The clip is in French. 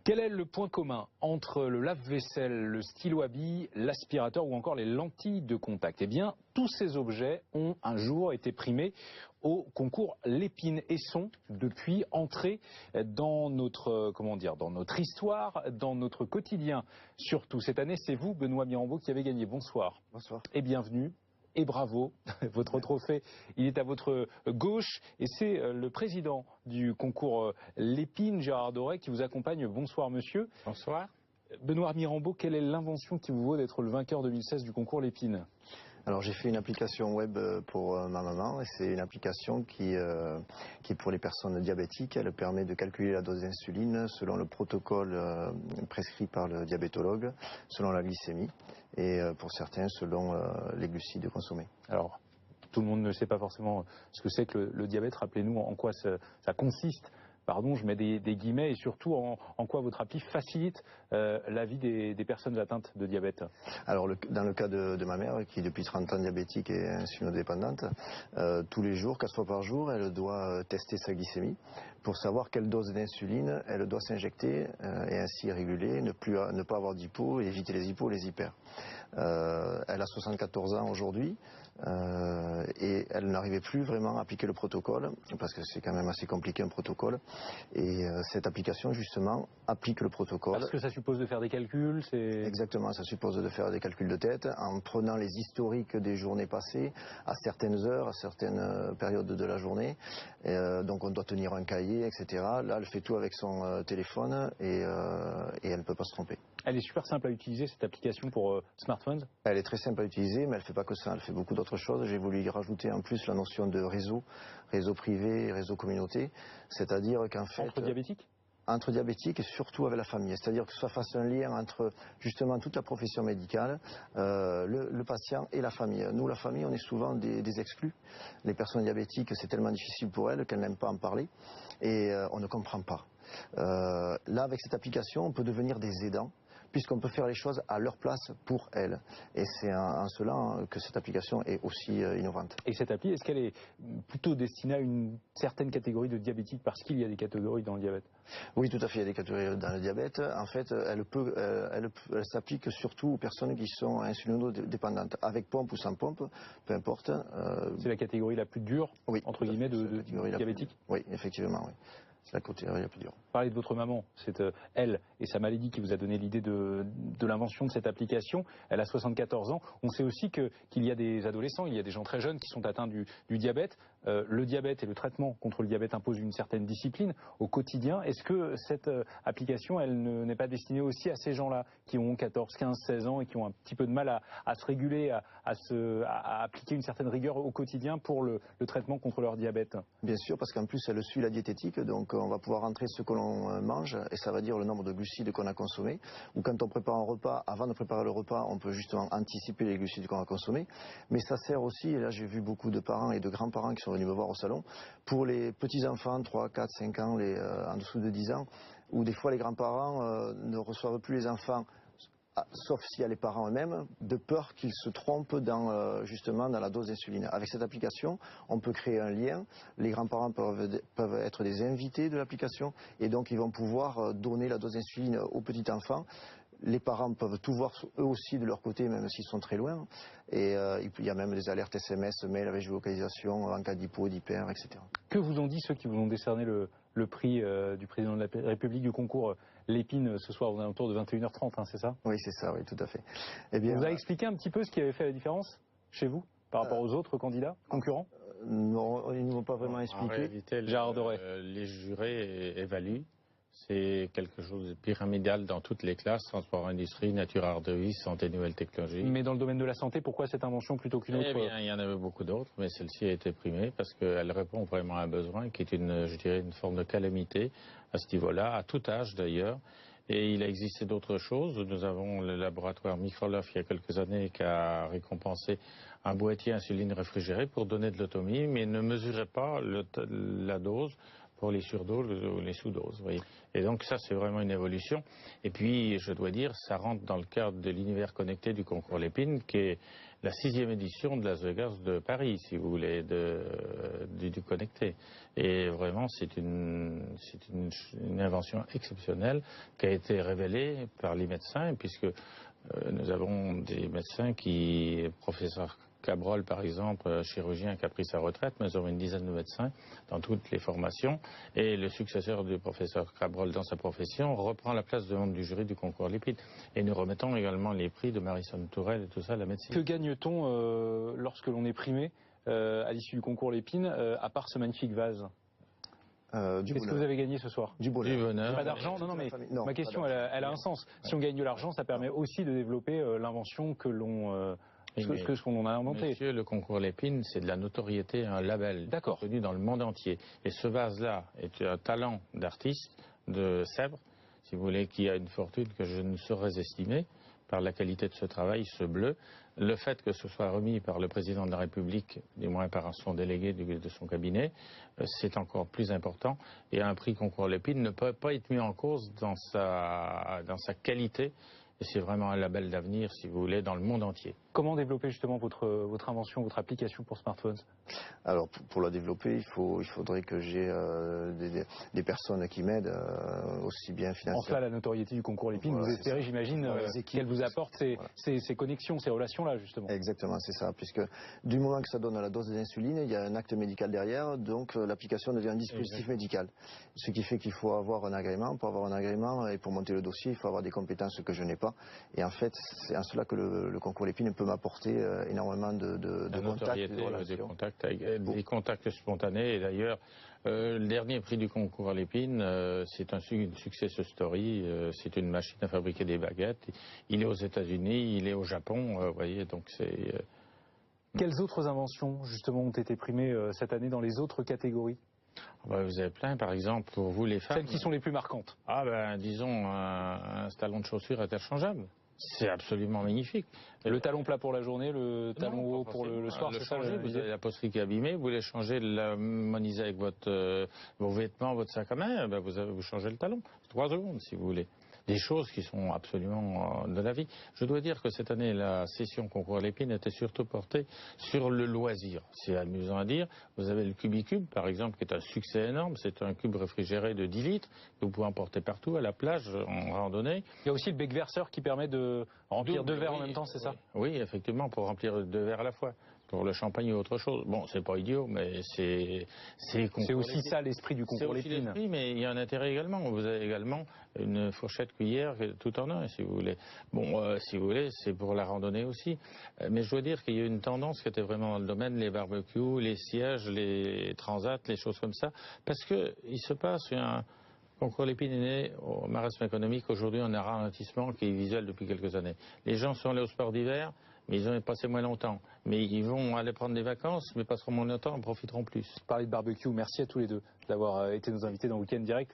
Quel est le point commun entre le lave-vaisselle, le stylo à billes, l'aspirateur ou encore les lentilles de contact? Eh bien, tous ces objets ont un jour été primés au concours Lépine et sont depuis entrés dans notre, dans notre histoire, dans notre quotidien. Surtout cette année, c'est vous, Benoît Mirambeau, qui avez gagné. Bonsoir. Bonsoir. Et bienvenue. Et bravo, votre trophée, il est à votre gauche et c'est le président du concours Lépine, Gérard Doré, qui vous accompagne. Bonsoir monsieur. Bonsoir. Benoît Mirambeau, quelle est l'invention qui vous vaut d'être le vainqueur 2016 du concours Lépine? Alors j'ai fait une application web pour ma maman et c'est une application qui est pour les personnes diabétiques. Elle permet de calculer la dose d'insuline selon le protocole prescrit par le diabétologue, selon la glycémie et pour certains selon les glucides consommés. Alors, tout le monde ne sait pas forcément ce que c'est que le diabète. Rappelez-nous en quoi ça consiste. Pardon, je mets des guillemets, et surtout en quoi votre appli facilite la vie des personnes atteintes de diabète. Alors dans le cas de ma mère, qui est depuis 30 ans diabétique et insulinodépendante, tous les jours, 4 fois par jour, elle doit tester sa glycémie pour savoir quelle dose d'insuline elle doit s'injecter et ainsi réguler, ne pas avoir d'hypo, éviter les hypos et les hyper. Elle a 74 ans aujourd'hui et elle n'arrivait plus vraiment à appliquer le protocole parce que c'est quand même assez compliqué un protocole. Et cette application, justement, applique le protocole. Parce que ça suppose de faire des calculs, c'est... Exactement, ça suppose de faire des calculs de tête en prenant les historiques des journées passées à certaines heures, à certaines périodes de la journée. Donc on doit tenir un cahier, etc. Là, elle fait tout avec son téléphone et elle ne peut pas se tromper. Elle est super simple à utiliser, cette application pour smartphones? Elle est très simple à utiliser, mais elle ne fait pas que ça, elle fait beaucoup d'autres choses. J'ai voulu y rajouter en plus la notion de réseau privé et réseau communauté, c'est-à-dire qu'en fait... Entre diabétiques? Entre diabétiques et surtout avec la famille, c'est-à-dire que ça fasse un lien entre justement toute la profession médicale, le patient et la famille. Nous, la famille, on est souvent des exclus. Les personnes diabétiques, c'est tellement difficile pour elles qu'elles n'aiment pas en parler et on ne comprend pas. Là, avec cette application, on peut devenir des aidants, puisqu'on peut faire les choses à leur place pour elles. Et c'est en cela que cette application est aussi innovante. Et cette appli, est-ce qu'elle est plutôt destinée à une certaine catégorie de diabétiques, parce qu'il y a des catégories dans le diabète? Oui, tout à fait, il y a des catégories dans le diabète. En fait, elle s'applique surtout aux personnes qui sont insulinodépendantes, avec pompe ou sans pompe, peu importe. C'est la catégorie la plus dure, oui, entre guillemets, de diabétique? Oui, effectivement, oui. C'est la catégorie la plus dure. Parlez de votre maman, c'est elle et sa maladie qui vous a donné l'idée de l'invention de cette application. Elle a 74 ans. On sait aussi qu'il y a des adolescents, il y a des gens très jeunes qui sont atteints du diabète. Le diabète et le traitement contre le diabète imposent une certaine discipline au quotidien. Est-ce que cette application, elle n'est pas destinée aussi à ces gens-là qui ont 14, 15, 16 ans et qui ont un petit peu de mal à se réguler, à appliquer une certaine rigueur au quotidien pour le traitement contre leur diabète? Bien sûr, parce qu'en plus, elle suit la diététique, donc on va pouvoir rentrer ce que l'on mange et ça va dire le nombre de glucides qu'on a consommés. Ou quand on prépare un repas, avant de préparer le repas, on peut justement anticiper les glucides qu'on a consommés. Mais ça sert aussi, et là j'ai vu beaucoup de parents et de grands-parents qui sont venus me voir au salon, pour les petits-enfants, 3, 4, 5 ans, en dessous de 10 ans, où des fois les grands-parents ne reçoivent plus les enfants, sauf s'il y a les parents eux-mêmes, de peur qu'ils se trompent justement dans la dose d'insuline. Avec cette application, on peut créer un lien. Les grands-parents peuvent être des invités de l'application et donc ils vont pouvoir donner la dose d'insuline au petit enfant. Les parents peuvent tout voir eux aussi de leur côté, même s'ils sont très loin. Et il y a même des alertes SMS, mail avec géolocalisation en cas d'hypo, d'hyper, etc. Que vous ont dit ceux qui vous ont décerné le prix du président de la République du concours Lépine ce soir aux alentours de 21h30, hein, c'est ça? Oui, c'est ça, oui, tout à fait. Eh bien, vous avez expliqué un petit peu ce qui avait fait la différence chez vous par rapport aux autres candidats concurrents? Non, ils ne m'ont pas vraiment expliqué. En réalité, Gérard Doré. Les jurés évaluent. C'est quelque chose de pyramidal dans toutes les classes, transport, industrie, nature, art de vie, santé, nouvelles technologies. Mais dans le domaine de la santé, pourquoi cette invention plutôt qu'une autre? Eh bien, il y en avait beaucoup d'autres, mais celle-ci a été primée parce qu'elle répond vraiment à un besoin qui est je dirais, une forme de calamité à ce niveau-là, à tout âge d'ailleurs. Et il a existé d'autres choses. Nous avons le laboratoire Microlof il y a quelques années qui a récompensé un boîtier insuline réfrigéré pour donner de l'autonomie, mais ne mesurait pas la dose pour les surdoses ou les sous-doses. Vous voyez. Et donc ça, c'est vraiment une évolution. Et puis, je dois dire, ça rentre dans le cadre de l'univers connecté du concours Lépine, qui est la 6e édition de Las Vegas de Paris, si vous voulez, du connecté. Et vraiment, c'est une invention exceptionnelle qui a été révélée par les médecins, puisque nous avons des médecins professeur Cabrol, par exemple, chirurgien qui a pris sa retraite, mais nous avons une dizaine de médecins dans toutes les formations. Et le successeur du professeur Cabrol dans sa profession reprend la place de membre du jury du concours Lépine. Et nous remettons également les prix de Marisol Tourelle et tout ça, la médecine. Que gagne-t-on lorsque l'on est primé à l'issue du concours Lépine, à part ce magnifique vase? Qu'est-ce que vous avez gagné ce soir? Du bonheur. Pas d'argent? Non, mais non, ma question, elle a un sens. Si on gagne de l'argent, ça permet aussi de développer l'invention que l'on... ce qu'on a inventé. Monsieur, le concours Lépine, c'est de la notoriété, un label connu dans le monde entier. Et ce vase-là est un talent d'artiste de Sèvres, si vous voulez, qui a une fortune que je ne saurais estimer par la qualité de ce travail, ce bleu. Le fait que ce soit remis par le président de la République, du moins par son délégué de son cabinet, c'est encore plus important. Et un prix concours Lépine ne peut pas être mis en cause dans sa qualité. Et c'est vraiment un label d'avenir, si vous voulez, dans le monde entier. Comment développer justement votre invention, votre application pour smartphones? Alors pour la développer, il faudrait que j'ai des personnes qui m'aident, aussi bien financièrement. En cela, la notoriété du concours Lépine, voilà, vous espérez, j'imagine, qu'elle vous apporte ces connexions, ces relations-là, justement. Exactement, c'est ça, puisque du moment que ça donne la dose d'insuline, il y a un acte médical derrière, donc l'application devient un dispositif médical. Ce qui fait qu'il faut avoir un agrément. Pour avoir un agrément et pour monter le dossier, il faut avoir des compétences que je n'ai pas. Et en fait, c'est en cela que le concours Lépine peut m'apporter énormément de contacts et de relations. Des contacts spontanés. Et d'ailleurs, le dernier prix du concours Lépine, c'est une success story. C'est une machine à fabriquer des baguettes. Il est aux États-Unis, il est au Japon. Vous voyez, donc c'est... Quelles autres inventions, justement, ont été primées cette année dans les autres catégories? Vous avez plein, par exemple, pour vous les femmes. Celles qui sont les plus marquantes. Disons, un talon de chaussure interchangeable. C'est absolument magnifique. Le talon plat pour la journée, le talon haut pour le soir, c'est ça? Vous avez la poterie qui est abîmée, vous voulez changer, l'harmoniser avec vos vêtements, votre sac à main, vous changez le talon. 3 secondes, si vous voulez. Des choses qui sont absolument de la vie. Je dois dire que cette année, la session concours Lépine était surtout portée sur le loisir. C'est amusant à dire. Vous avez le Cubicube, par exemple, qui est un succès énorme. C'est un cube réfrigéré de 10 litres que vous pouvez emporter partout, à la plage, en randonnée. Il y a aussi le bec verseur qui permet de remplir 2 verres en même temps, c'est ça? Oui, effectivement, pour remplir 2 verres à la fois. Pour le champagne ou autre chose. Bon, c'est pas idiot, mais c'est aussi ça l'esprit du concours Lépine. C'est aussi l'esprit, mais il y a un intérêt également. Vous avez également une fourchette cuillère tout en un, si vous voulez. Bon, si vous voulez, c'est pour la randonnée aussi. Mais je dois dire qu'il y a une tendance qui était vraiment dans le domaine, les barbecues, les sièges, les transats, les choses comme ça. Parce que il se passe un concours Lépine est né au marasme économique. Aujourd'hui, on a un ralentissement qui est visuel depuis quelques années. Les gens sont allés au sport d'hiver, mais ils ont passé moins longtemps. Mais ils vont aller prendre des vacances, mais passeront moins longtemps, en profiteront plus. Parler de barbecue, merci à tous les deux d'avoir été nos invités dans Week-end Direct.